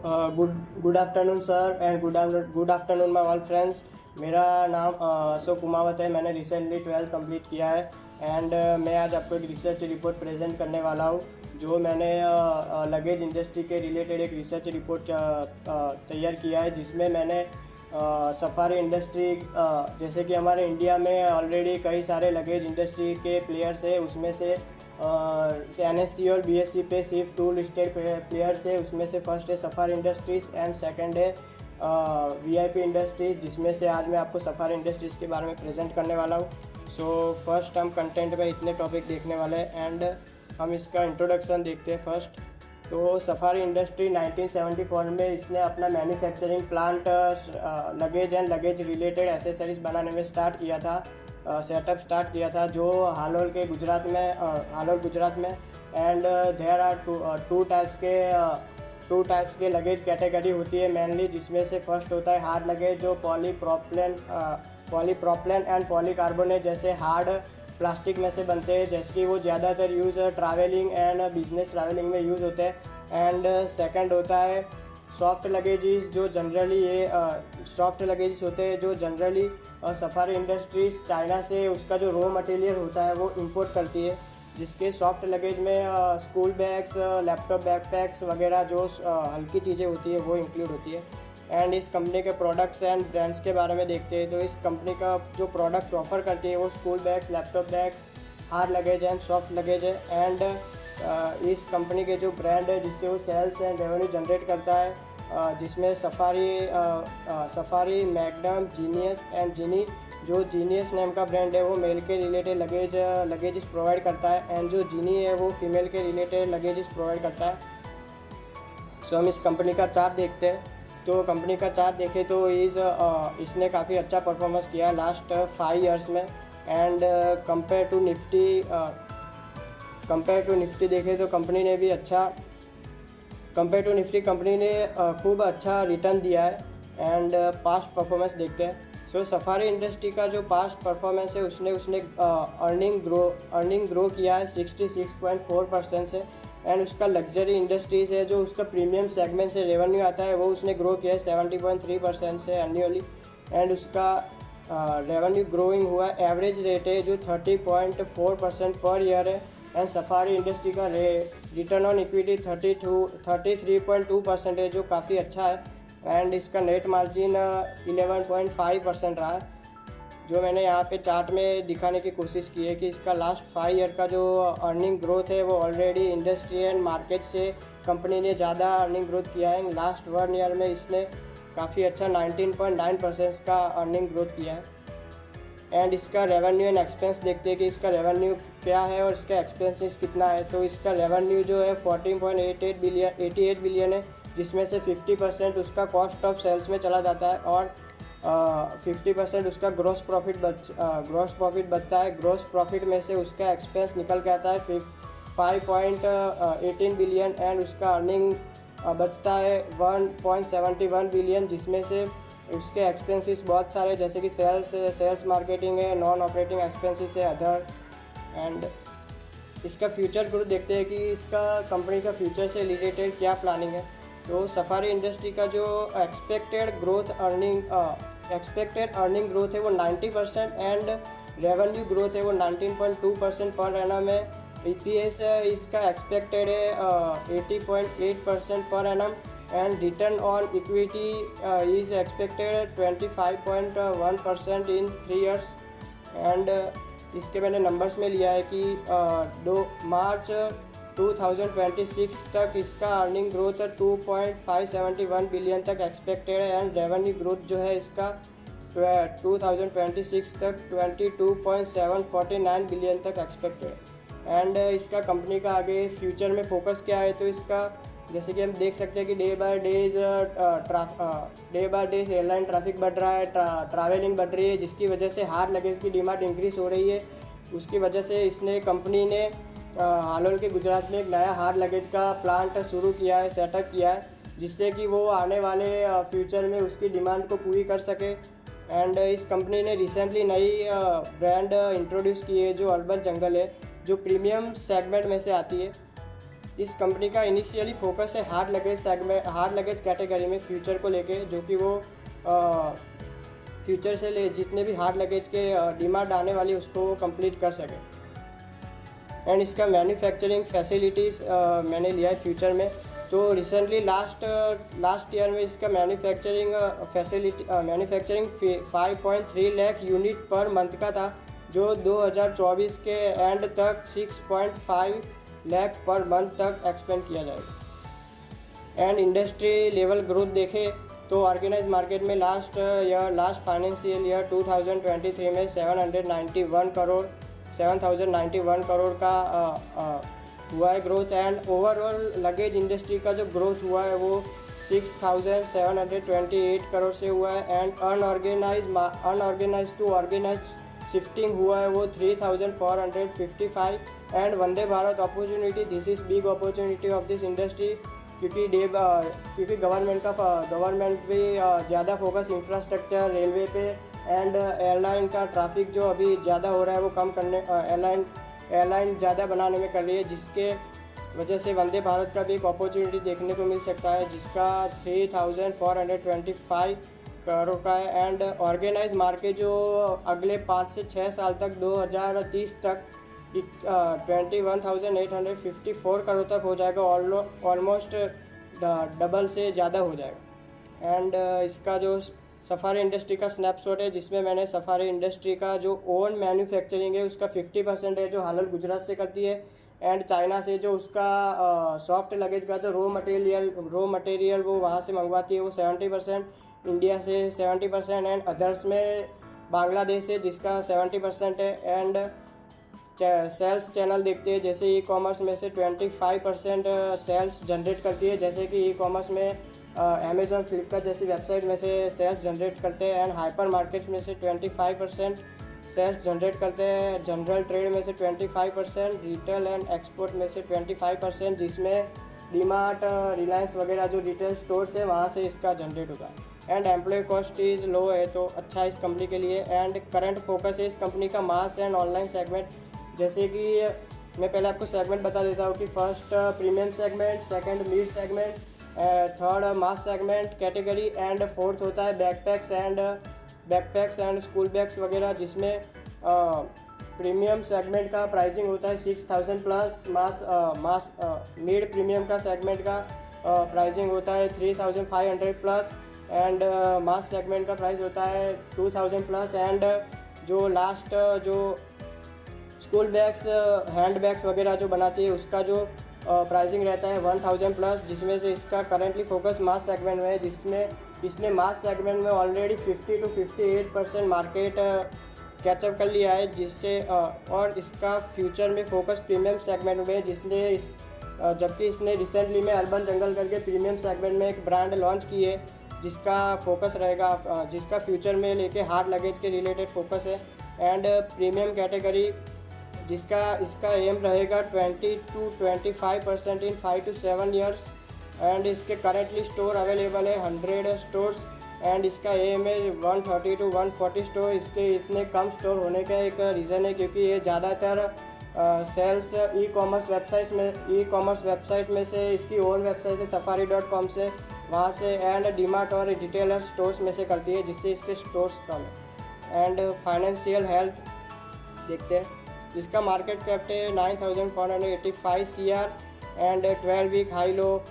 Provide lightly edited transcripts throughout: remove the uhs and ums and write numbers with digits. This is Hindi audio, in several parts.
Good afternoon sir and good afternoon my all friends. मेरा नाम अशोक कुमावत है। मैंने रिसेंटली 12th कंप्लीट किया है एंड मैं आज आपको एक रिसर्च रिपोर्ट प्रेजेंट करने वाला हूँ। जो मैंने लगेज इंडस्ट्री के रिलेटेड एक रिसर्च रिपोर्ट तैयार किया है, जिसमें मैंने सफारी इंडस्ट्री, जैसे कि हमारे इंडिया में ऑलरेडी कई सारे लगेज इंडस्ट्री के प्लेयर्स है, उसमें से NSC और BSC पे सिर्फ 2 लिस्टेड प्लेयर्स है। उसमें से फर्स्ट है सफारी इंडस्ट्रीज़ एंड सेकंड है VIP इंडस्ट्रीज़, जिसमें से आज मैं आपको सफारी इंडस्ट्रीज़ के बारे में प्रेजेंट करने वाला हूँ। सो फर्स्ट हम कंटेंट में इतने टॉपिक देखने वाले हैं एंड हम इसका इंट्रोडक्शन देखते हैं फर्स्ट। तो सफारी इंडस्ट्री 1974 में इसने अपना manufacturing plant luggage and luggage related accessories बनाने में सेटअप स्टार्ट किया था, जो हालोल गुजरात में and there are two types के लगेज कैटेगरी होती है मेनली, जिसमें से फर्स्ट होता है हार्ड लगेज, जो पॉलीप्रोपलेन एंड पॉलीकार्बोनेट जैसे हार्ड प्लास्टिक में से बनते हैं, जैसे कि वो ज़्यादातर use travelling and business travelling में यूज़ होते हैं। एंड सेकंड होता है सॉफ्ट लगेजेस, जो जनरली सफारी इंडस्ट्रीज चाइना से उसका जो रॉ मटेरियल होता है वो इंपोर्ट करती है, जिसके सॉफ्ट लगेज में स्कूल बैग्स, लैपटॉप बैकपैक्स वगैरह जो हल्की चीज़ें होती है वो इंक्लूड होती है। एंड इस कंपनी के प्रोडक्ट्स एंड ब्रांड्स के बारे में देखते हैं। तो इस कंपनी का जो प्रोडक्ट ऑफर करती है वो school bags, laptop bags, hard luggage and soft luggage है। एंड इस कंपनी के जो ब्रांड है जिससे वो सेल्स एंड रेवेन्यू जनरेट करता है, जिसमें सफारी, मैग्नम, जीनियस एंड जिनी। जो जीनियस नेम का ब्रांड है वो मेल के रिलेटेड लगेजेस प्रोवाइड करता है एंड जो जिनी है वो फीमेल के रिलेटेड लगेजेस प्रोवाइड करता है। सो हम इस कंपनी का चार्ट देखते हैं। तो कंपनी का चार्ट देखें तो इसने काफ़ी अच्छा परफॉर्मेंस किया लास्ट 5 इयर्स में। एंड कंपेयर टू निफ्टी देखें तो कंपनी ने खूब अच्छा रिटर्न दिया है। एंड पास्ट परफॉर्मेंस देखते हैं। सो सफारी इंडस्ट्री का जो पास्ट परफॉर्मेंस है उसने अर्निंग ग्रो किया है 66.4% से। एंड उसका लग्जरी इंडस्ट्रीज़ है, जो उसका प्रीमियम सेगमेंट से रेवेन्यू आता है, वो उसने ग्रो किया है 70.3% से एनुअली। एंड उसका रेवेन्यू ग्रोइंग हुआ एवरेज रेट है जो 30.4% पर ईयर है। एंड सफारी इंडस्ट्री का रिटर्न ऑन इक्विटी 33.2% है, जो काफ़ी अच्छा है। एंड इसका नेट मार्जिन 11.5% रहा है, जो मैंने यहाँ पे चार्ट में दिखाने की कोशिश की है कि इसका लास्ट 5 ईयर का जो अर्निंग ग्रोथ है वो ऑलरेडी इंडस्ट्री एंड मार्केट से कंपनी ने ज़्यादा अर्निंग ग्रोथ किया है। लास्ट 1 ईयर में इसने काफ़ी अच्छा 19.9% का अर्निंग ग्रोथ किया है। एंड इसका रेवेन्यू एंड एक्सपेंस देखते हैं कि इसका रेवेन्यू क्या है और इसका एक्सपेंसेस कितना है। तो इसका रेवेन्यू जो है 14.88 बिलियन है, जिसमें से 50% उसका कॉस्ट ऑफ सेल्स में चला जाता है और 50% उसका ग्रॉस प्रॉफिट बचता है। ग्रॉस प्रॉफिट में से उसका एक्सपेंस निकल के आता है 5.18 बिलियन एंड उसका अर्निंग बचता है 1.71 बिलियन, जिसमें से उसके एक्सपेंसेस बहुत सारे, जैसे कि सेल्स मार्केटिंग है, नॉन ऑपरेटिंग एक्सपेंसेस है, अदर। एंड इसका फ्यूचर ग्रोथ देखते हैं कि इसका कंपनी का फ्यूचर से रिलेटेड क्या प्लानिंग है। तो सफारी इंडस्ट्री का जो एक्सपेक्टेड अर्निंग ग्रोथ है वो 90% एंड रेवेन्यू ग्रोथ है वो 19.2% पर एनम है। EPS इसका एक्सपेक्टेड है 80.8% per annum and return on equity is expected 25.1% in 3 years. And इसके मैंने नंबर्स में लिया है कि मार्च 2026 तक इसका अर्निंग ग्रोथ 2.571 बिलियन तक एक्सपेक्टेड है एंड रेवेन्यू ग्रोथ जो है इसका 2026 तक 22.749 बिलियन तक एक्सपेक्टेड है। एंड इसका कंपनी का आगे फ्यूचर में फोकस क्या है, तो इसका जैसे कि हम देख सकते हैं कि day by day airline traffic बढ़ रहा है, ट्रैवलिंग बढ़ रही है, जिसकी वजह से हार्ड लगेज की डिमांड इंक्रीज़ हो रही है। उसकी वजह से कंपनी ने हालोल के गुजरात में एक नया हार्ड लगेज का प्लांट शुरू किया है, सेटअप किया है, जिससे कि वो आने वाले फ्यूचर में उसकी डिमांड को पूरी कर सके। एंड इस कंपनी ने रिसेंटली नई ब्रांड इंट्रोड्यूस की है जो अर्बन जंगल है, जो प्रीमियम सेगमेंट में से आती है। इस कंपनी का इनिशियली फोकस है hard luggage segment, hard luggage category में फ्यूचर को लेके, जो कि वो फ्यूचर से ले जितने भी हार्ड लगेज के डिमांड आने वाली उसको वो कंप्लीट कर सके। एंड इसका मैन्युफैक्चरिंग फैसिलिटीज़ मैंने लिया है फ्यूचर में। तो रिसेंटली लास्ट ईयर में इसका manufacturing 5.3 lakh unit per month का था, जो 2024 के एंड तक 6.5 लाख पर मंथ तक एक्सपेंड किया जाएगा। एंड इंडस्ट्री लेवल ग्रोथ देखें तो ऑर्गेनाइज मार्केट में लास्ट फाइनेंशियल ईयर 2023 में 791 करोड़ का हुआ है growth. And overall luggage industry का जो ग्रोथ हुआ है वो 6,728 करोड़ से हुआ है। And unorganise to organise shifting हुआ है वो 3,455। And Vande Bharat opportunity, this is big opportunity of this industry, क्योंकि गवर्नमेंट भी ज़्यादा फोकस इंफ्रास्ट्रक्चर रेलवे पे एंड एयरलाइन का ट्रैफिक जो अभी ज़्यादा हो रहा है वो कम करने, एयरलाइन ज़्यादा बनाने में कर रही है, जिसके वजह से वंदे भारत का भी एक अपॉर्चुनिटी देखने को मिल सकता है, जिसका 3,425 करोड़ का है। एंड ऑर्गेनाइज मार्केट जो अगले 5 से 6 साल तक 2030 तक 21,854 करोड़ तक हो जाएगा, ऑलमोस्ट डबल से ज़्यादा हो जाएगा। एंड इसका जो सफारी इंडस्ट्री का स्नैपशॉट है, जिसमें मैंने सफारी इंडस्ट्री का जो ओन मैन्युफैक्चरिंग है उसका 50% है जो हालल गुजरात से करती है। एंड चाइना से जो उसका सॉफ्ट लगेज का जो रॉ मटेरियल वो वहाँ से मंगवाती है वो 70%, इंडिया से 70%, एंड अदर्स में बांग्लादेश से जिसका 70% है। एंड सेल्स चैनल देखते हैं, जैसे ई कॉमर्स में से 25% सेल्स जनरेट करती है, जैसे कि ई कॉमर्स में अमेज़ॉन फ्लिपकार्ट जैसी वेबसाइट में से सेल्स जनरेट करते हैं। एंड हाइपर मार्केट में से 25% सेल्स जनरेट करते हैं, जनरल ट्रेड में से 25%, रिटेल एंड एक्सपोर्ट में से 25%, जिसमें डीमार्ट, रिलायंस वगैरह जो रिटेल स्टोर्स है वहाँ से इसका जनरेट होता है। And employ cost is low है, तो अच्छा है इस कंपनी के लिए। एंड करंट फोकस है इस कंपनी का मास एंड ऑनलाइन सेगमेंट, जैसे कि मैं पहले आपको सेगमेंट बता देता हूँ कि first premium segment, second mid segment, third mass segment category, and fourth होता है बैकपैक्स एंड स्कूल बैग्स वगैरह, जिसमें प्रीमियम सेगमेंट का प्राइसिंग होता है 6,000 प्लस, मिड प्रीमियम का सेगमेंट का प्राइसिंग होता है 3,500 प्लस, एंड मास सेगमेंट का प्राइस होता है 2,000 प्लस। एंड जो लास्ट जो स्कूल बैग्स, हैंड बैग्स वगैरह जो बनाती है उसका जो प्राइसिंग रहता है 1,000 प्लस, जिसमें से इसका करेंटली फोकस मास सेगमेंट में है, जिसमें इसने मास सेगमेंट में ऑलरेडी 50 to 58% मार्केट कैचअप कर लिया है, जिससे और इसका फ्यूचर में फोकस प्रीमियम सेगमेंट में, जबकि इसने रिसेंटली में अर्बन जंगल करके प्रीमियम सेगमेंट में एक ब्रांड लॉन्च की है, जिसका फोकस रहेगा, जिसका फ्यूचर में लेके हार्ड लगेज के रिलेटेड फोकस है। एंड प्रीमियम कैटेगरी इसका एम रहेगा 20 to 25% in 5 to 7 years. And इसके करेंटली स्टोर अवेलेबल है 100 स्टोर्स, एंड इसका एम है 130 to 140 स्टोर। इसके इतने कम स्टोर होने का एक रीज़न है क्योंकि ये ज़्यादातर सेल्स ई कॉमर्स वेबसाइट में से, इसकी ओन वेबसाइट है safari.com से, वहाँ से, एंड डीमार्ट और रिटेलर स्टोर्स में से करती है, जिससे इसके स्टोर्स कम है। एंड फाइनेंशियल हेल्थ देखते हैं, इसका मार्केट कैप है 9,485 CR, and 12 week high low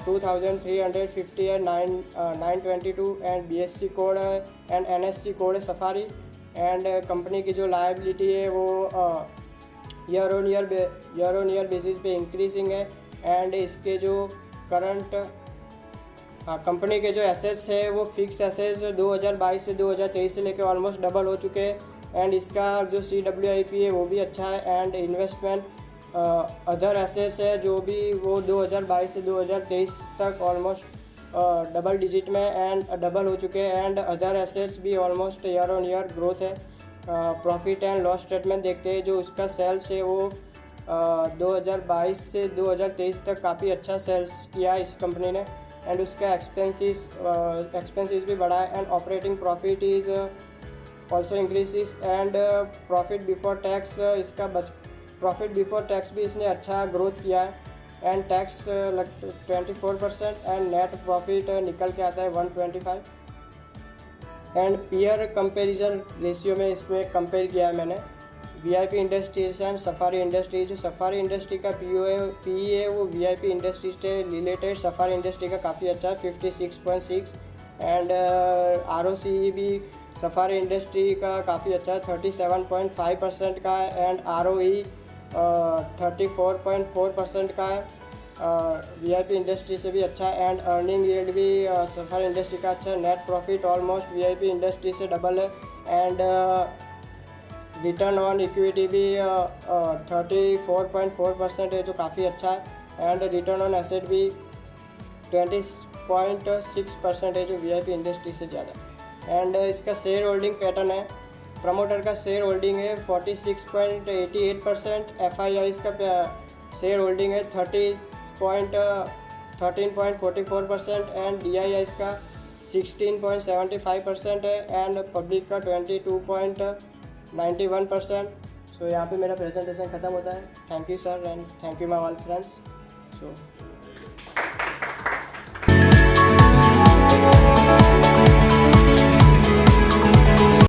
2,350 है, 922, एंड BSC कोड है एंड NSC कोड है सफारी। एंड कंपनी की जो लायबिलिटी है वो ईयर ऑन ईयर बेसिस पे इंक्रीजिंग है। एंड इसके जो कंपनी के जो एसेट्स है वो फिक्स एसेट्स 2022 से 2023 से लेकर ऑलमोस्ट डबल हो चुके हैं। एंड इसका जो CWIP है वो भी अच्छा है। एंड इन्वेस्टमेंट अदर एसेट्स है जो भी वो 2022 से 2023 तक ऑलमोस्ट डबल डिजिट में एंड डबल हो चुके हैं। एंड अदर एसेट्स भी almost year on year growth है। प्रॉफिट एंड लॉस स्टेटमेंट देखते हैं, जो उसका सेल्स है वो 2022 से 2023 तक काफ़ी अच्छा सेल्स किया है इस कंपनी ने। एंड उसका एक्सपेंसेस भी बढ़ा है। And operating profit is also increases. And profit before tax इसका प्रॉफिट बिफोर टैक्स भी इसने अच्छा ग्रोथ किया है and tax 24% and net profit निकल के आता है 125 एंड पीयर कंपैरिजन रेशियो में इसमें कंपेयर किया है मैंने VIP industries and safari industries. Safari industry का पी है वो वीआईपी इंडस्ट्रीज से रिलेटेड सफारी इंडस्ट्री का काफ़ी अच्छा है 56.6 एंड ROCE भी सफारी इंडस्ट्री का काफ़ी अच्छा है 37.5% का है एंड ROE 34.4% का है। वीआईपी इंडस्ट्री से भी अच्छा है एंड अर्निंग यील्ड भी सफारी इंडस्ट्री का अच्छा है। Net profit almost VIP industry से डबल है एंड रिटर्न ऑन इक्विटी भी 34.4% है जो काफ़ी अच्छा है एंड रिटर्न ऑन एसेट भी 20.6% है जो वीआईपी इंडस्ट्री से ज़्यादा। एंड इसका शेयर होल्डिंग पैटर्न है, प्रमोटर का शेयर होल्डिंग है 46.88%, FIIs का शेयर होल्डिंग है 13.44% एंड DIIs का 16.75% है एंड पब्लिक का 22.91%। सो यहाँ पे मेरा प्रेजेंटेशन ख़त्म होता है। Thank you sir and thank you my all friends. So